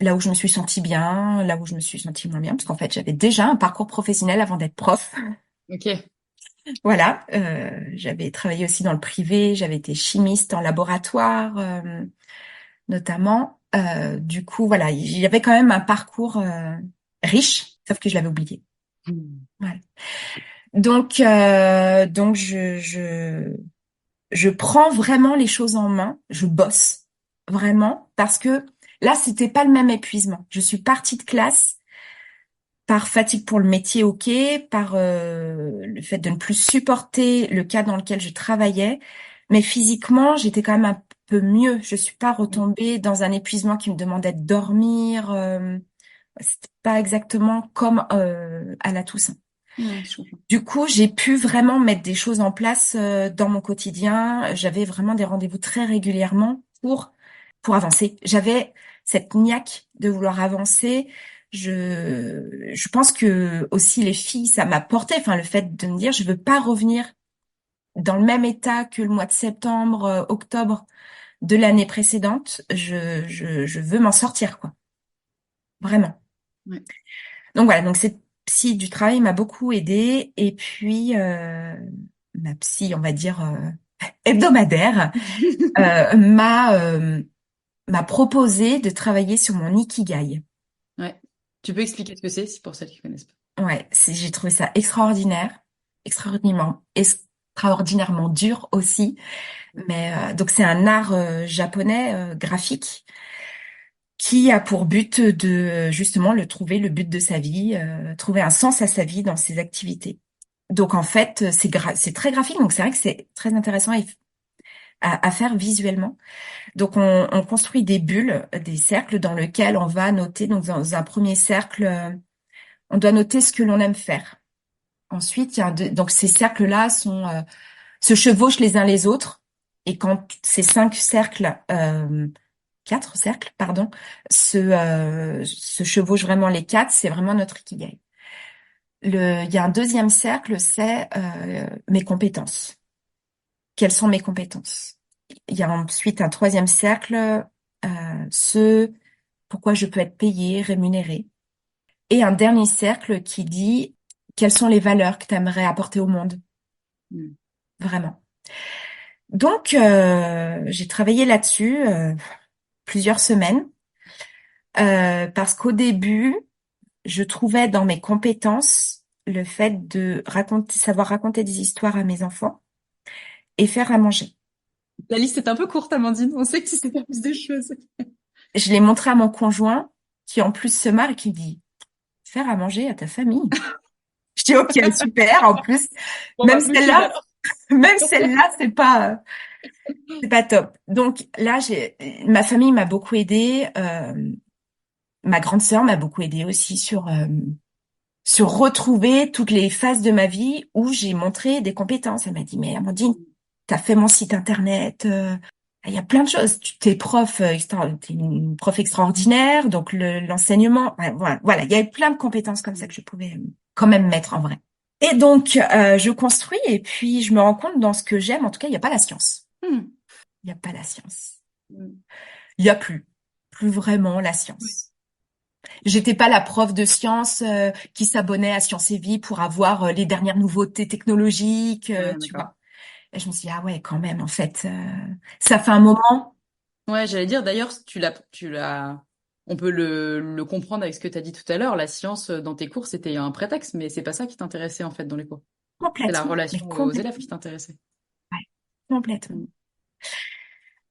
là où je me suis sentie bien, là où je me suis sentie moins bien, parce qu'en fait j'avais déjà un parcours professionnel avant d'être prof. Ok. Voilà, j'avais travaillé aussi dans le privé, j'avais été chimiste en laboratoire, notamment. Du coup, voilà, il y avait quand même un parcours riche, sauf que je l'avais oublié. Mhm. Voilà. Donc je prends vraiment les choses en main, je bosse vraiment parce que là, c'était pas le même épuisement. Je suis partie de classe par fatigue pour le métier, ok, par le fait de ne plus supporter le cadre dans lequel je travaillais, mais physiquement, j'étais quand même un peu mieux. Je suis pas retombée dans un épuisement qui me demandait de dormir. C'était pas exactement comme à la Toussaint. Je comprends. Du coup, j'ai pu vraiment mettre des choses en place dans mon quotidien. J'avais vraiment des rendez-vous très régulièrement pour avancer. J'avais cette niaque de vouloir avancer. Je pense que aussi les filles, ça m'a porté. Enfin, le fait de me dire, je veux pas revenir dans le même état que le mois de septembre, octobre de l'année précédente. Je veux m'en sortir, quoi. Vraiment. Ouais. Donc voilà, donc cette psy du travail m'a beaucoup aidée et puis ma psy, on va dire hebdomadaire, m'a proposé de travailler sur mon ikigai. Ouais. Tu peux expliquer ce que c'est, si pour celles qui connaissent pas. Ouais, j'ai trouvé ça extraordinaire, extraordinairement dur aussi. Mais donc c'est un art japonais graphique qui a pour but de justement trouver le but de sa vie, trouver un sens à sa vie dans ses activités. Donc en fait, c'est très graphique, donc c'est vrai que c'est très intéressant à faire visuellement. Donc on construit des bulles, des cercles dans lesquels on va noter. Donc dans un premier cercle, on doit noter ce que l'on aime faire. Ensuite, donc ces cercles-là se chevauchent les uns les autres. Et quand ces 4 cercles, pardon, se chevauchent vraiment les 4, c'est vraiment notre ikigai. Il y a un deuxième cercle, c'est mes compétences. Quelles sont mes compétences? Il y a ensuite un troisième cercle, pourquoi je peux être payé, rémunéré. Et un dernier cercle qui dit quelles sont les valeurs que tu aimerais apporter au monde, Mm. vraiment. Donc, j'ai travaillé là-dessus plusieurs semaines. Parce qu'au début, je trouvais dans mes compétences le fait de savoir raconter des histoires à mes enfants et faire à manger. La liste est un peu courte, Amandine. On sait que tu sais faire plus de choses. Je l'ai montré à mon conjoint, qui en plus se marre et qui dit, faire à manger à ta famille. Je dis, ok, super. En plus, Bon, même bah, plus chill celle-là, alors. même celle-là, c'est pas top. Donc là, ma famille m'a beaucoup aidée. Ma grande sœur m'a beaucoup aidée aussi sur retrouver toutes les phases de ma vie où j'ai montré des compétences. Elle m'a dit, mais Amandine, t'as fait mon site internet, il y a plein de choses. Tu t'es prof, t'es une prof extraordinaire, donc l'enseignement, ouais, voilà, il y avait plein de compétences comme ça que je pouvais quand même mettre en vrai. Et donc, je construis et puis je me rends compte dans ce que j'aime, en tout cas, il n'y a pas la science. Hmm. Il n'y a pas la science. Hmm. Il n'y a plus vraiment la Ouais. science. J'étais pas la prof de sciences qui s'abonnait à Science et Vie pour avoir les dernières nouveautés technologiques, Ouais, tu d'accord. vois. Et je me suis dit, ah ouais, quand même, en fait, ça fait un moment. Ouais, j'allais dire, d'ailleurs, on peut le comprendre avec ce que tu as dit tout à l'heure. La science dans tes cours, c'était un prétexte, mais c'est pas ça qui t'intéressait en fait dans les cours. C'est la Complètement, mais relation aux élèves qui complètement, t'intéressait. ouais, complètement.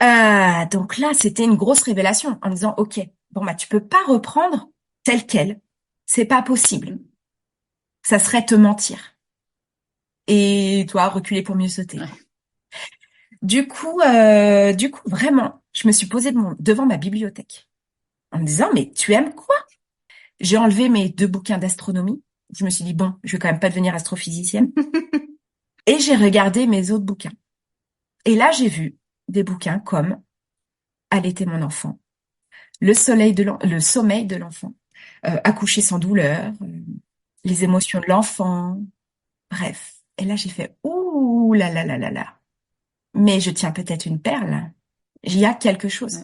Mm. Donc là, c'était une grosse révélation en me disant, OK, bon, bah, tu peux pas reprendre tel quel. C'est pas possible. Mm. Ça serait te mentir. Et toi, reculer pour mieux sauter, Ouais. quoi. Du coup, vraiment, je me suis posée devant ma bibliothèque en me disant, mais tu aimes quoi? J'ai enlevé mes 2 bouquins d'astronomie. Je me suis dit, bon, je vais quand même pas devenir astrophysicienne. Et j'ai regardé mes autres bouquins. Et là, j'ai vu des bouquins comme Allaiter mon enfant, le sommeil de l'enfant, Accoucher sans douleur, les émotions de l'enfant, bref. Et là, j'ai fait, ouh là là là là là. Mais je tiens peut-être une perle. Il y a quelque chose. Ouais.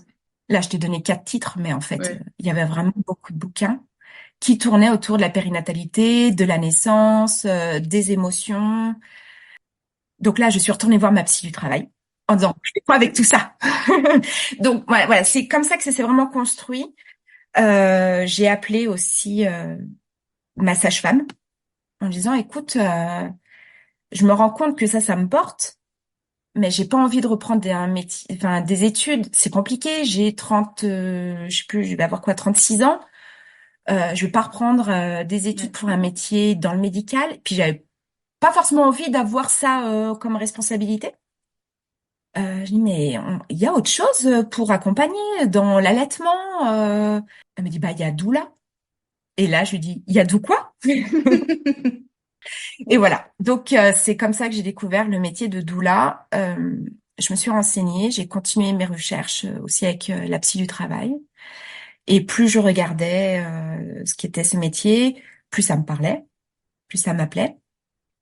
Là, je t'ai donné 4 titres, mais en fait, Ouais. il y avait vraiment beaucoup de bouquins qui tournaient autour de la périnatalité, de la naissance, des émotions. Donc là, je suis retournée voir ma psy du travail en disant, je fais quoi avec tout ça? Donc ouais, voilà, c'est comme ça que ça s'est vraiment construit. J'ai appelé aussi ma sage-femme en disant, écoute, je me rends compte que ça me porte, mais j'ai pas envie de reprendre un métier, enfin des études. C'est compliqué. J'ai 30, je sais plus, je vais avoir quoi, 36 ans. Je vais pas reprendre des études Ouais. pour un métier dans le médical. Puis j'avais pas forcément envie d'avoir ça comme responsabilité. Je dis, mais il y a autre chose pour accompagner dans l'allaitement. Elle me dit, bah, il y a doula. Et là, je lui dis, il y a d'où quoi? Et voilà. Donc, c'est comme ça que j'ai découvert le métier de doula. Je me suis renseignée, j'ai continué mes recherches aussi avec la psy du travail. Et plus je regardais ce qu'était ce métier, plus ça me parlait, plus ça m'appelait.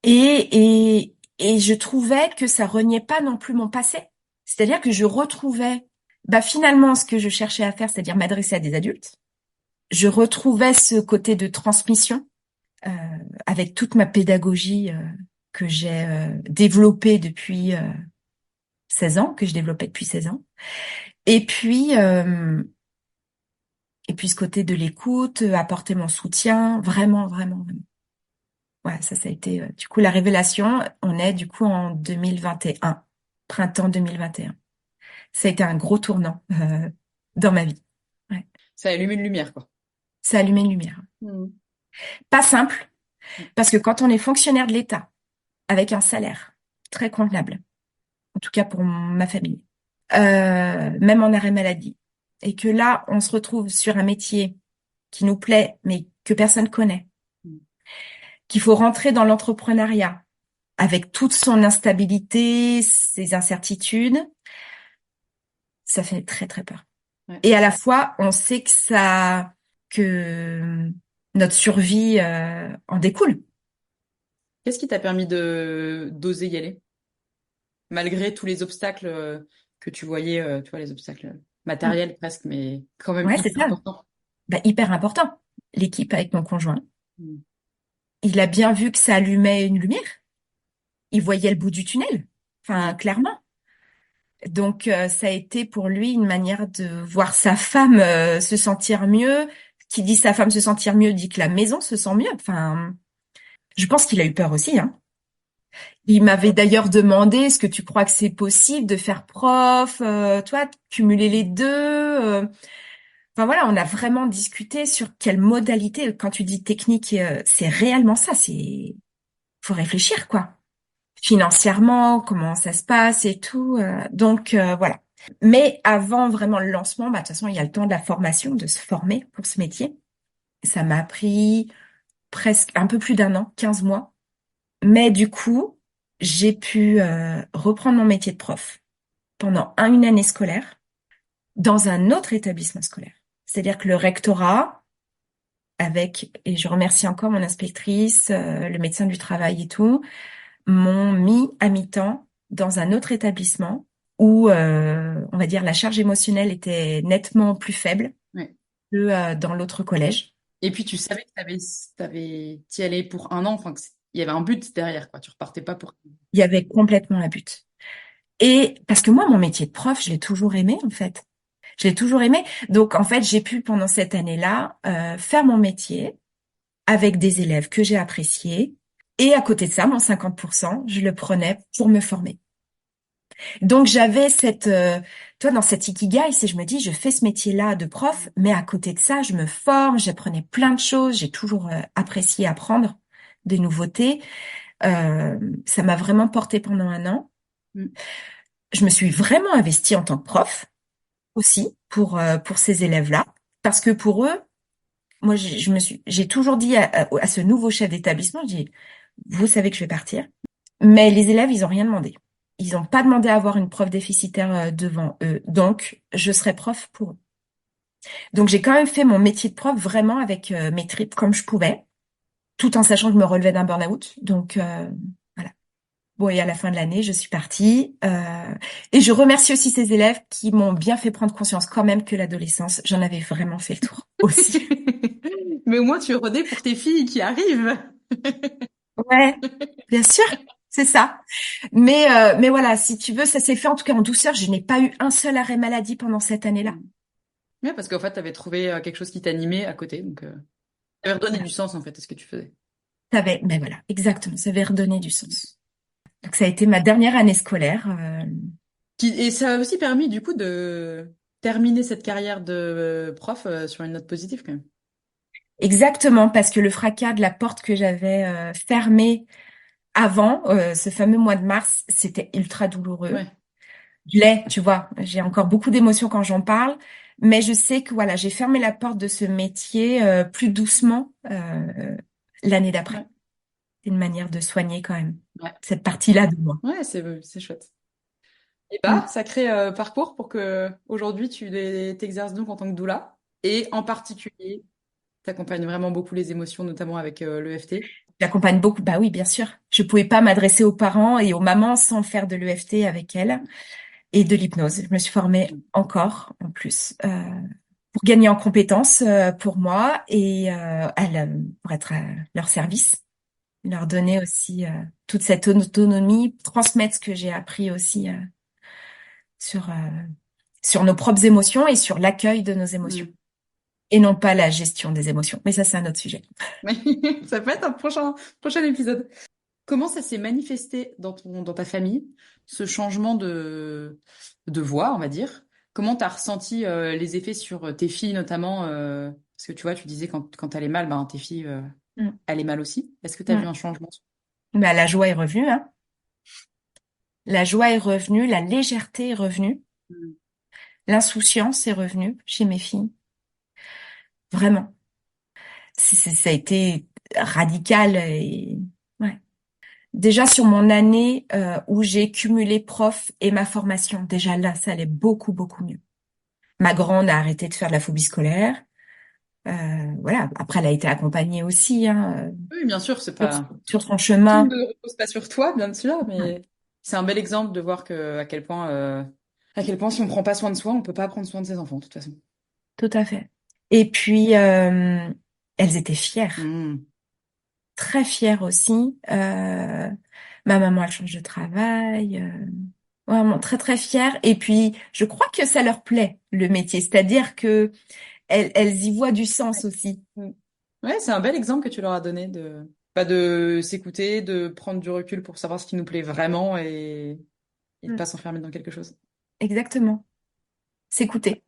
Et je trouvais que ça reniait pas non plus mon passé. C'est-à-dire que je retrouvais bah, finalement ce que je cherchais à faire, c'est-à-dire m'adresser à des adultes. Je retrouvais ce côté de transmission euh, avec toute ma pédagogie que j'ai développée depuis 16 ans, que je développais depuis 16 ans. Et puis, euh, et puis ce côté de l'écoute, apporter mon soutien, vraiment, vraiment, vraiment. Ouais, ça a été du coup la révélation. On est du coup en 2021, printemps 2021. Ça a été un gros tournant dans ma vie. Ouais. Ça allume une lumière, quoi. Ça a allumé une lumière. Mm. Pas simple, parce que quand on est fonctionnaire de l'État, avec un salaire très convenable, en tout cas pour ma famille, même en arrêt maladie, et que là, on se retrouve sur un métier qui nous plaît, mais que personne connaît, Mm. qu'il faut rentrer dans l'entrepreneuriat avec toute son instabilité, ses incertitudes, ça fait très très peur. Ouais. Et à la fois, on sait que notre survie en découle. Qu'est-ce qui t'a permis de d'oser y aller, malgré tous les obstacles que tu voyais, tu vois, les obstacles Mm. matériels presque, mais quand même Ouais, c'est hyper ça. importants. Bah, hyper important. L'équipe avec mon conjoint. Mm. Il a bien vu que ça allumait une lumière. Il voyait le bout du tunnel. Enfin, Mm. clairement. Donc, ça a été pour lui une manière de voir sa femme se sentir mieux. Qui dit sa femme se sentir mieux dit que la maison se sent mieux. Enfin, je pense qu'il a eu peur aussi, hein. Il m'avait d'ailleurs demandé, est-ce que tu crois que c'est possible de faire prof, toi, de cumuler les deux? Enfin voilà, on a vraiment discuté sur quelle modalité. Quand tu dis technique, c'est réellement ça. Faut réfléchir, quoi. Financièrement, comment ça se passe et tout. Donc voilà. Mais avant vraiment le lancement, bah, de toute façon, il y a le temps de la formation, de se former pour ce métier. Ça m'a pris presque un peu plus d'un an, 15 mois. Mais du coup, j'ai pu reprendre mon métier de prof pendant une année scolaire dans un autre établissement scolaire. C'est-à-dire que le rectorat, et je remercie encore mon inspectrice, le médecin du travail et tout, m'ont mis à mi-temps dans un autre établissement où, on va dire, la charge émotionnelle était nettement plus faible Ouais. que dans l'autre collège. Et puis tu savais que t'y allais pour un an, enfin il y avait un but derrière, quoi. Tu repartais pas pour. Il y avait complètement un but. Et parce que moi, mon métier de prof, je l'ai toujours aimé, en fait. Je l'ai toujours aimé. Donc, en fait, j'ai pu, pendant cette année-là, faire mon métier avec des élèves que j'ai appréciés. Et à côté de ça, mon 50%, je le prenais pour me former. Donc, j'avais toi, dans cette ikigai, je me dis, je fais ce métier-là de prof, mais à côté de ça, je me forme, j'apprenais plein de choses, j'ai toujours apprécié apprendre des nouveautés. Ça m'a vraiment porté pendant un an. Mm. Je me suis vraiment investie en tant que prof aussi pour ces élèves-là, parce que pour eux, moi, j'ai toujours dit à ce nouveau chef d'établissement, je dis, vous savez que je vais partir, mais les élèves, ils ont rien demandé. Ils n'ont pas demandé à avoir une prof déficitaire devant eux, donc je serai prof pour eux. Donc j'ai quand même fait mon métier de prof vraiment avec mes tripes comme je pouvais, tout en sachant que je me relevais d'un burn-out. Donc voilà. Bon, et à la fin de l'année, je suis partie. Et je remercie aussi ces élèves qui m'ont bien fait prendre conscience quand même que l'adolescence, j'en avais vraiment fait le tour aussi. Mais au moins tu redais pour tes filles qui arrivent. Ouais, bien sûr, c'est ça. Mais voilà, si tu veux, ça s'est fait en tout cas en douceur. Je n'ai pas eu un seul arrêt maladie pendant cette année-là. Ouais, parce qu'en fait, tu avais trouvé quelque chose qui t'animait à côté, donc ça avait redonné Voilà. du sens en fait à ce que tu faisais. Mais voilà, exactement, ça avait redonné du sens. Donc ça a été ma dernière année scolaire. Et ça a aussi permis du coup de terminer cette carrière de prof sur une note positive quand même. Exactement, parce que le fracas de la porte que j'avais fermée avant, ce fameux mois de mars, c'était ultra douloureux. Ouais. Je l'ai, tu vois, j'ai encore beaucoup d'émotions quand j'en parle, mais je sais que voilà, j'ai fermé la porte de ce métier plus doucement l'année d'après. Ouais. C'est une manière de soigner quand même Ouais. cette partie-là de moi. Ouais, c'est chouette. Et Mm. bah, sacré parcours pour que aujourd'hui t'exerces donc en tant que doula et en particulier t'accompagnes vraiment beaucoup les émotions, notamment avec l'EFT. J'accompagne beaucoup, bah oui, bien sûr. Je pouvais pas m'adresser aux parents et aux mamans sans faire de l'EFT avec elles et de l'hypnose. Je me suis formée encore en plus pour gagner en compétences pour moi et pour être à leur service, leur donner aussi toute cette autonomie, transmettre ce que j'ai appris aussi sur sur nos propres émotions et sur l'accueil de nos émotions Mm. et non pas la gestion des émotions. Mais ça, c'est un autre sujet. Ça peut être un prochain épisode. Comment ça s'est manifesté dans ta famille, ce changement de voix, on va dire? Comment tu as ressenti les effets sur tes filles notamment parce que tu vois, tu disais quand t'allais mal, ben, tes filles Mm. allaient mal aussi. Est-ce que tu as vu Mm. un changement? Bah, la joie est revenue, hein. La joie est revenue, la légèreté est revenue, Mm. l'insouciance est revenue chez mes filles. Vraiment. Ça a été radical et ouais. Déjà sur mon année où j'ai cumulé prof et ma formation, déjà là, ça allait beaucoup, beaucoup mieux. Ma grande a arrêté de faire de la phobie scolaire. Voilà. Après, elle a été accompagnée aussi hein, Oui, bien sûr, c'est sur, pas sur son tout chemin. ne repose pas sur toi, bien sûr, Ouais, mais c'est un bel exemple de voir à quel point si on prend pas soin de soi, on peut pas prendre soin de ses enfants, de toute façon. tout à fait. Et puis, elles étaient fières, Mm. très fières aussi. Ma maman, elle change de travail. Vraiment très très fière. Et puis, je crois que ça leur plaît, le métier. C'est-à-dire que elles y voient du Ouais. sens aussi. Mm. Ouais, c'est un bel exemple que tu leur as donné de s'écouter, de prendre du recul pour savoir ce qui nous plaît vraiment et de Mm. pas s'enfermer dans quelque chose. Exactement. S'écouter.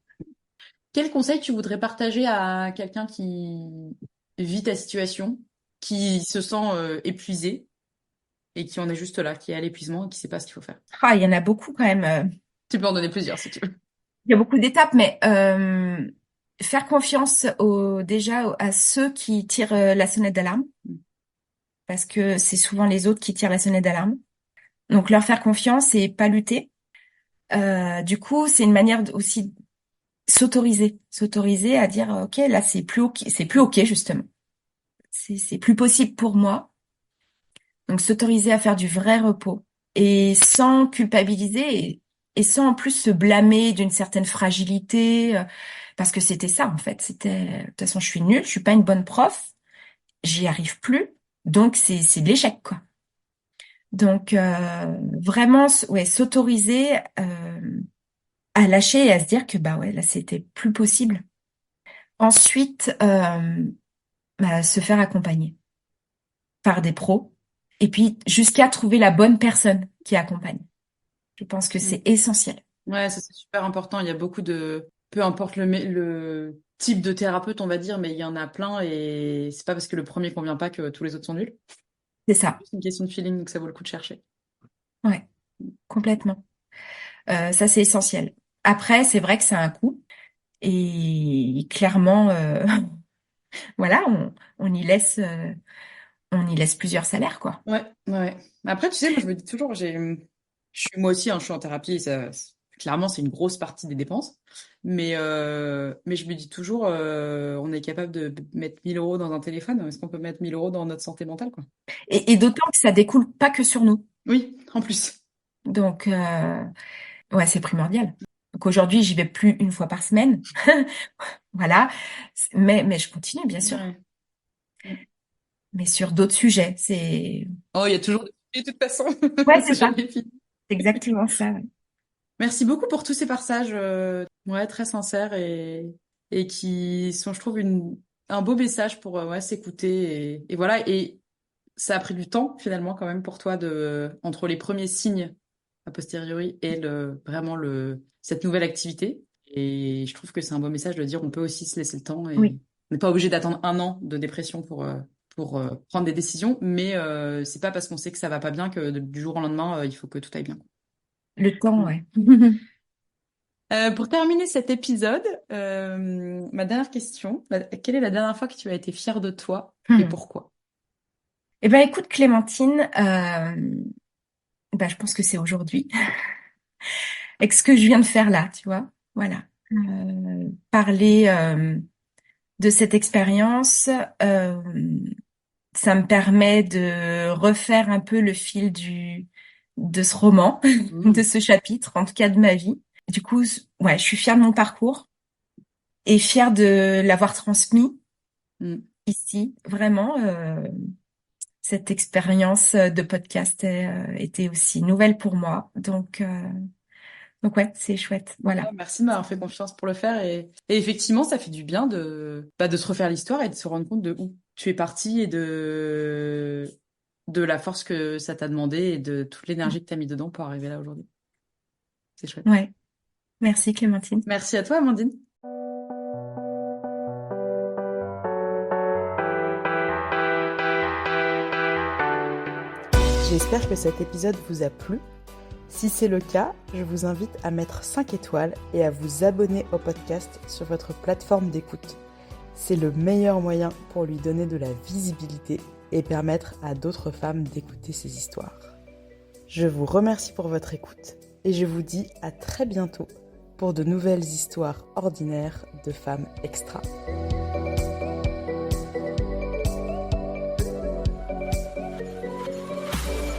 Quel conseil tu voudrais partager à quelqu'un qui vit ta situation, qui se sent épuisé et qui en est juste là, qui est à l'épuisement et qui sait pas ce qu'il faut faire? Ah, il y en a beaucoup quand même. Tu peux en donner plusieurs si tu veux. Il y a beaucoup d'étapes, mais faire confiance déjà à ceux qui tirent la sonnette d'alarme, parce que c'est souvent les autres qui tirent la sonnette d'alarme. Donc leur faire confiance et pas lutter. Du coup, c'est une manière aussi s'autoriser à dire ok, là c'est plus ok justement, c'est plus possible pour moi. Donc s'autoriser à faire du vrai repos et sans culpabiliser et sans en plus se blâmer d'une certaine fragilité, parce que c'était ça en fait. C'était de toute façon je suis nulle, je suis pas une bonne prof, j'y arrive plus, donc c'est de l'échec quoi. Donc vraiment ouais s'autoriser à lâcher et à se dire que bah ouais là c'était plus possible. Ensuite se faire accompagner par des pros et puis jusqu'à trouver la bonne personne qui accompagne. Je pense que Mm. c'est essentiel. Ouais, ça c'est super important. Il y a beaucoup de, peu importe le type de thérapeute, on va dire, mais il y en a plein et c'est pas parce que le premier convient pas que tous les autres sont nuls. C'est ça. C'est une question de feeling, donc ça vaut le coup de chercher. Ouais, complètement. Ça, c'est essentiel. Après, c'est vrai que c'est un coût. Et clairement, voilà, on y laisse plusieurs salaires, quoi. Ouais, ouais. Mais après, tu sais, moi je me dis toujours, je suis moi aussi, hein, je suis en thérapie, et clairement c'est une grosse partie des dépenses. Mais je me dis toujours, on est capable de mettre 1 000 € dans un téléphone, est-ce qu'on peut mettre 1 000 € dans notre santé mentale, quoi? Et d'autant que ça découle pas que sur nous. Oui, en plus. Donc, ouais, c'est primordial. Donc aujourd'hui, j'y vais plus une fois par semaine. Voilà. Mais je continue, bien sûr. Ouais. Mais sur d'autres sujets, c'est... Oh, il y a toujours des de toute façon. Ouais, c'est C'est ça. jamais fini. C'est exactement ça. Ouais. Merci beaucoup pour tous ces partages, ouais, très sincères et qui sont, je trouve, un beau message pour ouais, s'écouter et voilà. Et ça a pris du temps finalement quand même pour toi entre les premiers signes a posteriori et cette nouvelle activité. Et je trouve que c'est un beau message de dire on peut aussi se laisser le temps et Oui. on n'est pas obligé d'attendre 1 an de dépression pour prendre des décisions. Mais c'est pas parce qu'on sait que ça va pas bien que du jour au lendemain il faut que tout aille bien. Le temps, Mm. ouais. Pour terminer cet épisode, ma dernière question, quelle est la dernière fois que tu as été fière de toi et pourquoi? Eh ben, écoute, Clémentine, ben, je pense que c'est aujourd'hui. Avec ce que je viens de faire là, tu vois. Voilà. Parler de cette expérience, euh, ça me permet de refaire un peu le fil de ce roman, de Mm. ce chapitre, en tout cas de ma vie. Du coup, ouais, je suis fière de mon parcours et fière de l'avoir transmis Mm. ici. Vraiment, cette expérience de podcast était aussi nouvelle pour moi. Donc ouais, c'est chouette. Ouais, Voilà. merci de m'avoir fait confiance pour le faire et effectivement, ça fait du bien de se refaire l'histoire et de se rendre compte de où tu es parti et de la force que ça t'a demandé et de toute l'énergie que tu as mis dedans pour arriver là aujourd'hui. C'est chouette. Ouais. Merci Clémentine. Merci à toi, Amandine. J'espère que cet épisode vous a plu. Si c'est le cas, je vous invite à mettre 5 étoiles et à vous abonner au podcast sur votre plateforme d'écoute. C'est le meilleur moyen pour lui donner de la visibilité et permettre à d'autres femmes d'écouter ces histoires. Je vous remercie pour votre écoute et je vous dis à très bientôt pour de nouvelles histoires ordinaires de femmes extra.